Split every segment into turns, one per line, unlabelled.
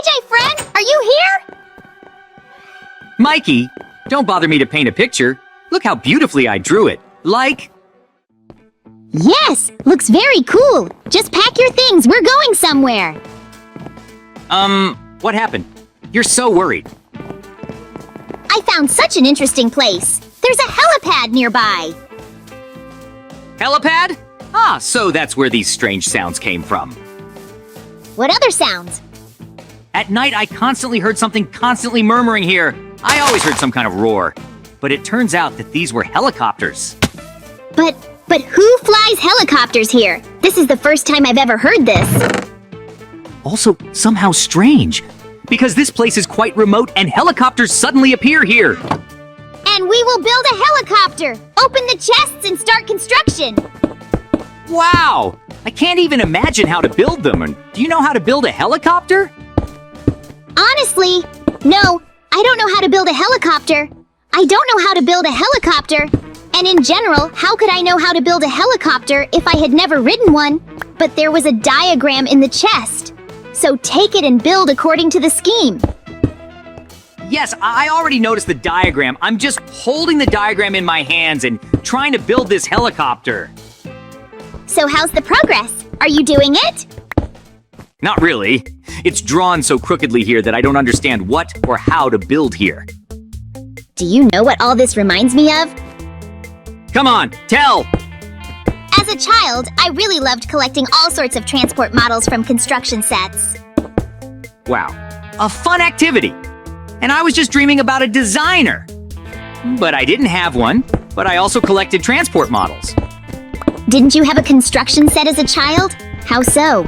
DJ friend, are you here?
Mikey, don't bother me to paint a picture. Look how beautifully I drew it. Like...
Yes, looks very cool. Just pack your things, we're going somewhere.
What happened? You're so worried.
I found such an interesting place. There's a helipad nearby.
Helipad? Ah, so that's where these strange sounds came from.
What other sounds?
At night, I constantly heard something constantly murmuring here. I always heard some kind of roar. But it turns out that these were helicopters.
But who flies helicopters here? This is the first time I've ever heard this.
Also, somehow strange. Because this place is quite remote and helicopters suddenly appear here.
And we will build a helicopter! Open the chests and start construction!
Wow! I can't even imagine how to build them. And do you know how to build a helicopter?
Honestly, no, I don't know how to build a helicopter. I don't know how to build a helicopter. And in general, how could I know how to build a helicopter if I had never ridden one? But there was a diagram in the chest. So take it and build according to the scheme.
Yes, I already noticed the diagram. I'm just holding the diagram in my hands and trying to build this helicopter.
So how's the progress? Are you doing it?
Not really. It's drawn so crookedly here that I don't understand what or how to build here.
Do you know what all this reminds me of?
Come on, tell!
As a child, I really loved collecting all sorts of transport models from construction sets.
Wow, a fun activity. And I was just dreaming about a designer. But I didn't have one, but I also collected transport models.
Didn't you have a construction set as a child? How so?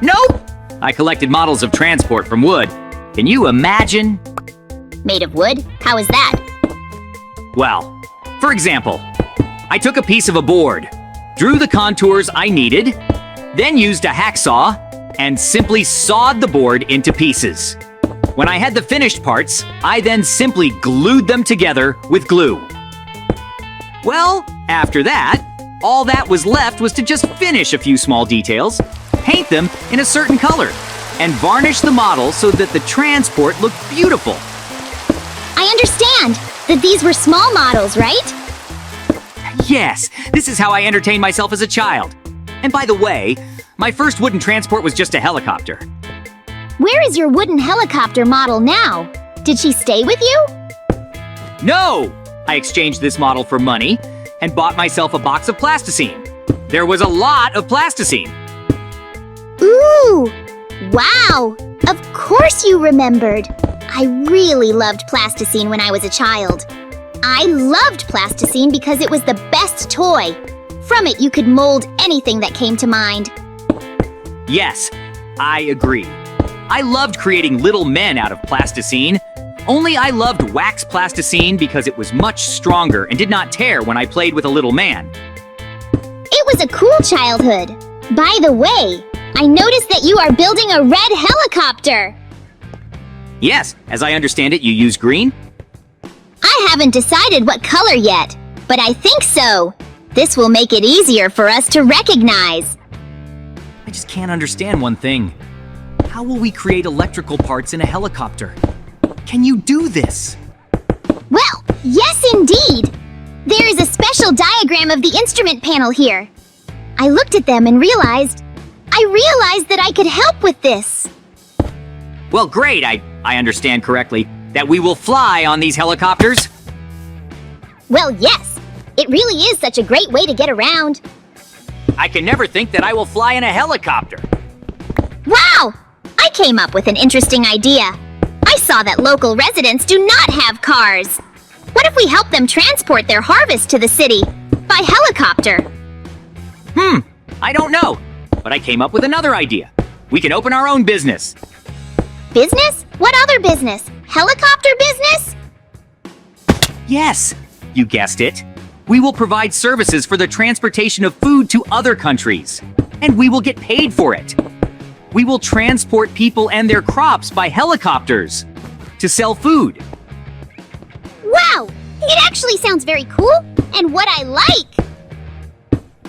Nope! I collected models of transport from wood. Can you imagine?
Made of wood? How is that?
Well, for example, I took a piece of a board, drew the contours I needed, then used a hacksaw, and simply sawed the board into pieces. When I had the finished parts, I then simply glued them together with glue. Well, after that, all that was left was to just finish a few small details, paint them in a certain color, and varnish the model so that the transport looked beautiful.
I understand that these were small models, right?
Yes, this is how I entertained myself as a child. And by the way, my first wooden transport was just a helicopter.
Where is your wooden helicopter model now? Did she stay with you?
No! I exchanged this model for money and bought myself a box of plasticine. There was a lot of plasticine.
Ooh! Wow! Of course you remembered! I really loved plasticine when I was a child. I loved plasticine because it was the best toy. From it, you could mold anything that came to mind.
Yes, I agree. I loved creating little men out of plasticine. Only I loved wax plasticine because it was much stronger and did not tear when I played with a little man.
It was a cool childhood. By the way, I noticed that you are building a red helicopter.
Yes, as I understand it, you use green?
I haven't decided what color yet, but I think so. This will make it easier for us to recognize.
I just can't understand one thing. How will we create electrical parts in a helicopter? Can you do this?
Well, yes indeed. There is a special diagram of the instrument panel here. I looked at them and realized that I could help with this.
Well, great. I understand correctly that we will fly on these helicopters.
Well, yes. It really is such a great way to get around.
I can never think that I will fly in a helicopter.
Wow! I came up with an interesting idea. I saw that local residents do not have cars. What if we help them transport their harvest to the city by helicopter?
I don't know, but I came up with another idea. We can open our own business.
Business? What other business? Helicopter business?
Yes, you guessed it. We will provide services for the transportation of food to other countries, and we will get paid for it. We will transport people and their crops by helicopters to sell food.
Wow! It actually sounds very cool, and what I like!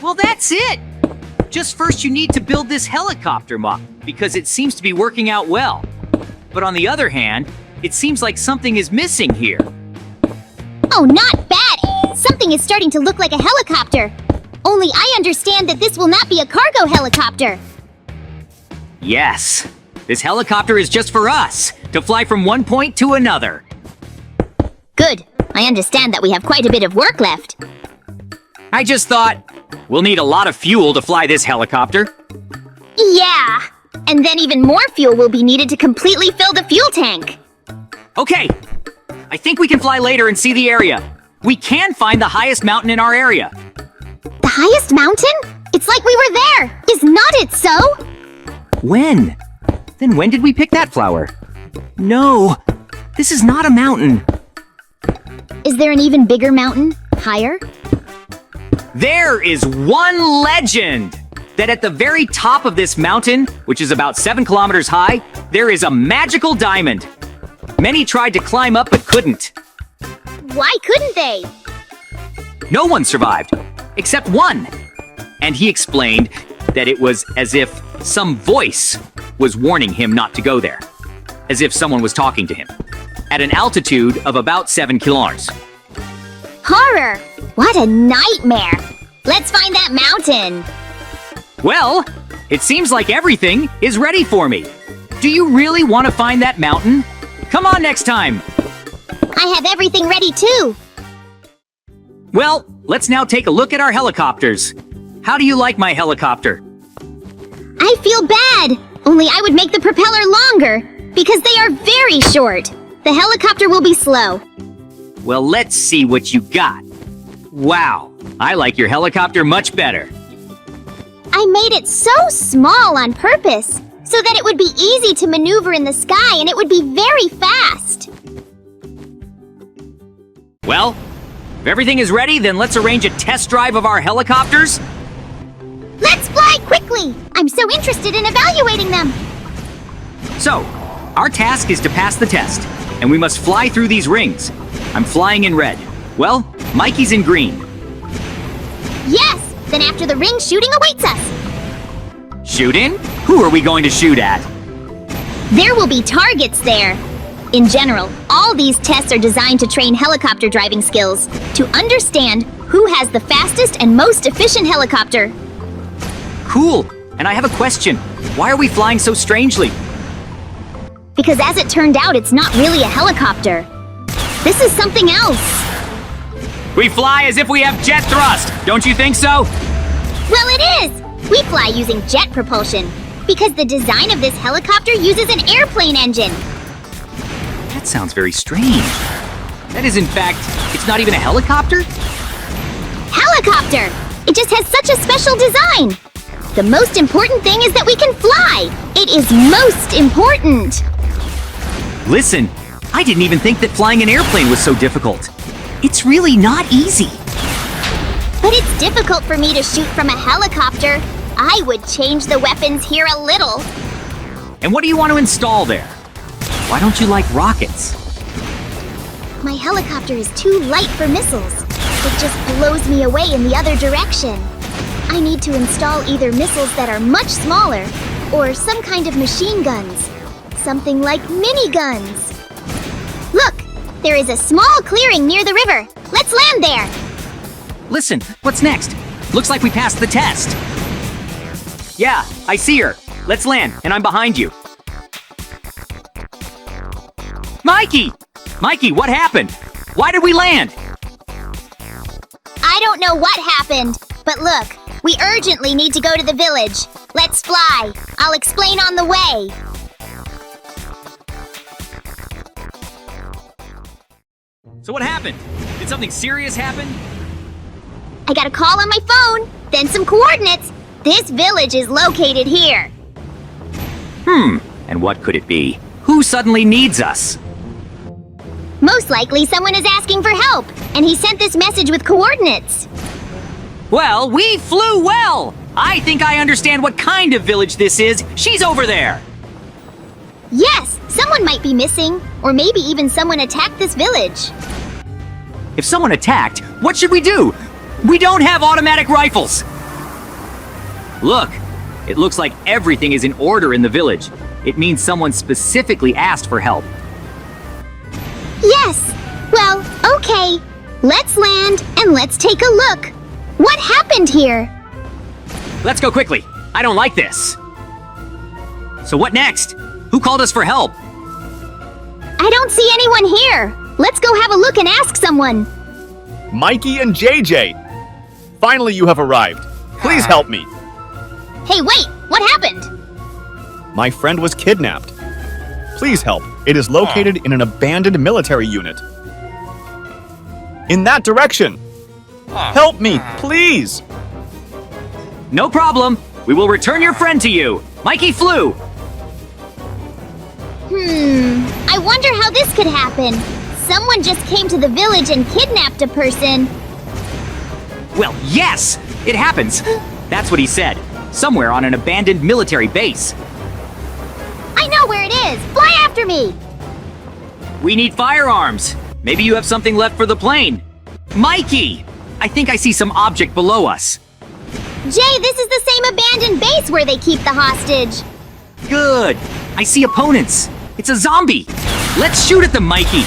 Well, that's it. Just first you need to build this helicopter model, because it seems to be working out well. But on the other hand, it seems like something is missing here.
Oh, not bad! Something is starting to look like a helicopter. Only I understand that this will not be a cargo helicopter.
Yes, this helicopter is just for us, to fly from one point to another.
Good. I understand that we have quite a bit of work left.
I just thought, we'll need a lot of fuel to fly this helicopter.
Yeah! And then even more fuel will be needed to completely fill the fuel tank.
Okay, I think we can fly later and see the area. We can find the highest mountain in our area.
The highest mountain? It's like we were there! Is not it so?
When? Then when did we pick that flower? No, this is not a mountain.
Is there an even bigger mountain? Higher?
There is one legend! That at the very top of this mountain, which is about 7 kilometers high, there is a magical diamond. Many tried to climb up but couldn't.
Why couldn't they?
No one survived, except one. And he explained that it was as if some voice was warning him not to go there. As if someone was talking to him. At an altitude of about 7 kilometers.
Horror! What a nightmare! Let's find that mountain!
Well, it seems like everything is ready for me. Do you really want to find that mountain? Come on next time!
I have everything ready too!
Well, let's now take a look at our helicopters. How do you like my helicopter?
I feel bad! Only I would make the propeller longer, because they are very short. The helicopter will be slow.
Well, let's see what you got. Wow, I like your helicopter much better.
I made it so small on purpose, so that it would be easy to maneuver in the sky and it would be very fast.
Well, if everything is ready, then let's arrange a test drive of our helicopters.
Let's fly quickly! I'm so interested in evaluating them.
So, our task is to pass the test, and we must fly through these rings. I'm flying in red. Well, Mikey's in green.
Yes! Then after the ring, shooting awaits us.
Shoot in? Who are we going to shoot at?
There will be targets there. In general, all these tests are designed to train helicopter driving skills, to understand who has the fastest and most efficient helicopter.
Cool. And I have a question. Why are we flying so strangely?
Because as it turned out, it's not really a helicopter. This is something else.
We fly as if we have jet thrust. Don't you think so?
Well, it is! We fly using jet propulsion, because the design of this helicopter uses an airplane engine.
That sounds very strange. That is, in fact, it's not even a helicopter?
Helicopter! It just has such a special design. The most important thing is that we can fly. It is most important.
Listen, I didn't even think that flying an airplane was so difficult. It's really not easy.
But it's difficult for me to shoot from a helicopter. I would change the weapons here a little.
And what do you want to install there? Why don't you like rockets?
My helicopter is too light for missiles. It just blows me away in the other direction. I need to install either missiles that are much smaller or some kind of machine guns. Something like miniguns. Look! There is a small clearing near the river. Let's land there!
Listen, what's next? Looks like we passed the test. Yeah, I see her. Let's land, and I'm behind you. Mikey! Mikey, what happened? Why did we land?
I don't know what happened, but look, we urgently need to go to the village. Let's fly. I'll explain on the way.
So what happened? Did something serious happen?
I got a call on my phone, then some coordinates. This village is located here.
And what could it be? Who suddenly needs us?
Most likely someone is asking for help, and he sent this message with coordinates.
Well, we flew well! I think I understand what kind of village this is. She's over there!
Yes, someone might be missing, or maybe even someone attacked this village.
If someone attacked, what should we do? We don't have automatic rifles! Look, it looks like everything is in order in the village. It means someone specifically asked for help.
Yes! Well, okay. Let's land and let's take a look. What happened here?
Let's go quickly. I don't like this. So what next? Who called us for help?
I don't see anyone here. Let's go have a look and ask someone.
Mikey and JJ! Finally, you have arrived. Please help me.
Hey, wait! What happened?
My friend was kidnapped. Please help. It is located in an abandoned military unit. In that direction! Help me, please!
No problem. We will return your friend to you. Mikey flew.
I wonder how this could happen. Someone just came to the village and kidnapped a person.
Well, yes! It happens. That's what he said. Somewhere on an abandoned military base.
I know where it is! Fly after me!
We need firearms. Maybe you have something left for the plane. Mikey! I think I see some object below us.
Jay, this is the same abandoned base where they keep the hostage.
Good. I see opponents. It's a zombie. Let's shoot at them, Mikey.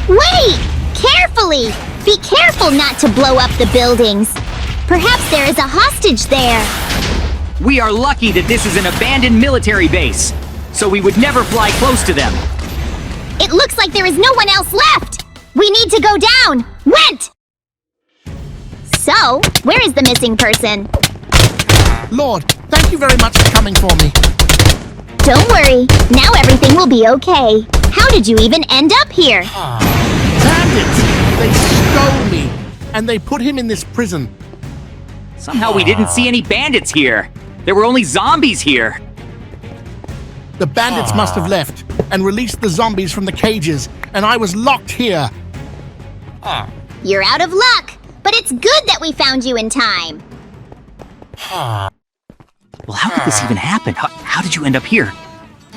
Wait! Carefully! Be careful not to blow up the buildings. Perhaps there is a hostage there.
We are lucky that this is an abandoned military base, so we would never fly close to them.
It looks like there is no one else left. We need to go down. Went! So, where is the missing person?
Lord, thank you very much for coming for me.
Don't worry. Now everything will be okay. How did you even end up here?
Bandits! They stole me, and they put him in this prison.
Somehow we didn't see any bandits here. There were only zombies here.
The bandits must have left and released the zombies from the cages, and I was locked here.
You're out of luck, but it's good that we found you in time.
Well, how could this even happen? How did you end up here?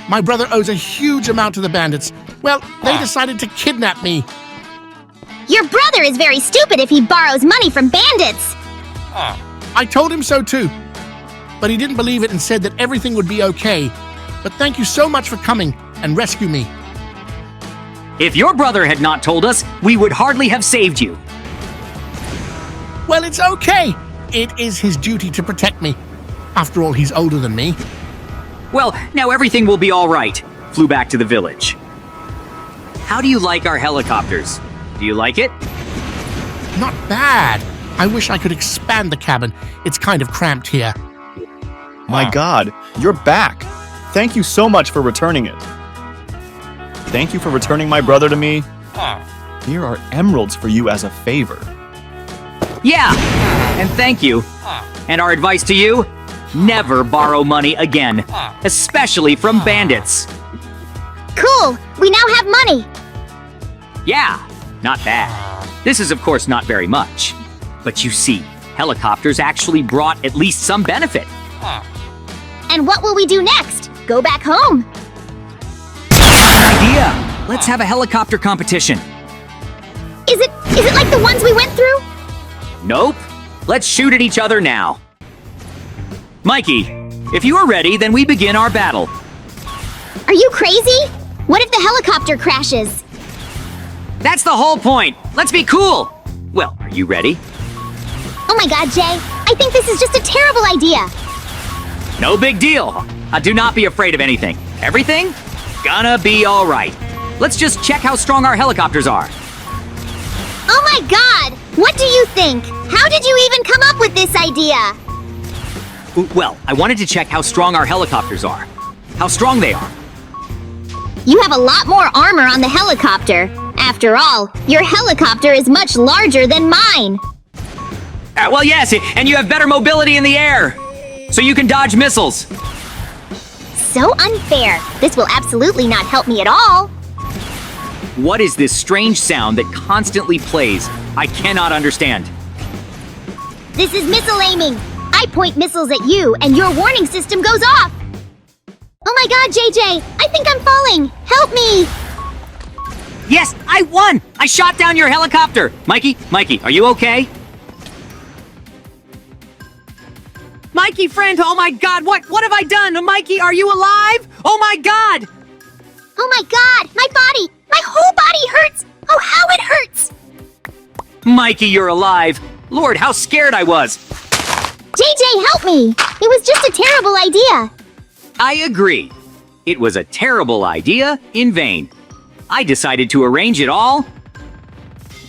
My brother owes a huge amount to the bandits. Well, they decided to kidnap me.
Your brother is very stupid if he borrows money from bandits.
I told him so too, but he didn't believe it and said that everything would be okay. But thank you so much for coming and rescue me.
If your brother had not told us, we would hardly have saved you.
Well, it's okay. It is his duty to protect me. After all, he's older than me.
Well, now everything will be all right. Flew back to the village. How do you like our helicopters? Do you like it?
Not bad. I wish I could expand the cabin. It's kind of cramped here.
My God, you're back. Thank you so much for returning it. Thank you for returning my brother to me. Here are emeralds for you as a favor.
Yeah, and thank you. And our advice to you? Never borrow money again, especially from bandits.
Cool, we now have money.
Yeah, not bad. This is of course not very much. But you see, helicopters actually brought at least some benefit.
And what will we do next? Go back home?
Idea! Let's have a helicopter competition.
Is it like the ones we went through?
Nope. Let's shoot at each other now. Mikey, if you are ready, then we begin our battle.
Are you crazy? What if the helicopter crashes?
That's the whole point. Let's be cool. Well, are you ready?
Oh my god, Jay. I think this is just a terrible idea.
No big deal. Do not be afraid of anything. Everything? Gonna be all right. Let's just check how strong our helicopters are.
Oh my god! What do you think? How did you even come up with this idea?
Well, I wanted to check how strong our helicopters are. How strong they are.
You have a lot more armor on the helicopter. After all, your helicopter is much larger than mine.
Well, yes, and you have better mobility in the air. So you can dodge missiles.
So unfair. This will absolutely not help me at all.
What is this strange sound that constantly plays? I cannot understand.
This is missile aiming. I point missiles at you, and your warning system goes off. Oh my god, JJ! I think I'm falling! Help me!
Yes, I won! I shot down your helicopter! Mikey, are you okay?
Mikey, friend, oh my god, what have I done? Mikey, are you alive?
Oh my god!
Oh my god, my body! My whole body hurts! Oh, how it hurts!
Mikey, you're alive. Lord, how scared I was.
JJ, help me! It was just a terrible idea.
I agree. It was a terrible idea in vain. I decided to arrange it all.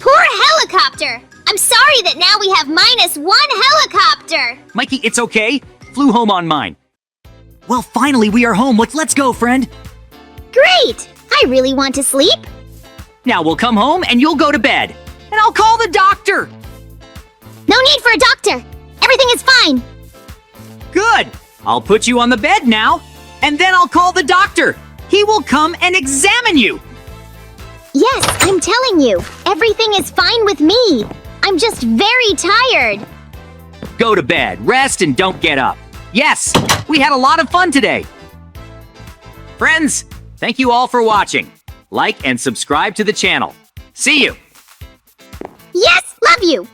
Poor helicopter! I'm sorry that now we have -1 helicopter!
Mikey, it's okay. Flew home on mine. Well, finally, we are home. Let's go, friend.
Great! I really want to sleep.
Now we'll come home and you'll go to bed. And I'll call the doctor.
No need for a doctor. Everything is fine.
Good. I'll put you on the bed now. And then I'll call the doctor. He will come and examine you.
Yes, I'm telling you, everything is fine with me. I'm just very tired.
Go to bed, rest, and don't get up. Yes, we had a lot of fun today. Friends, thank you all for watching. Like and subscribe to the channel. See you.
Yes, love you.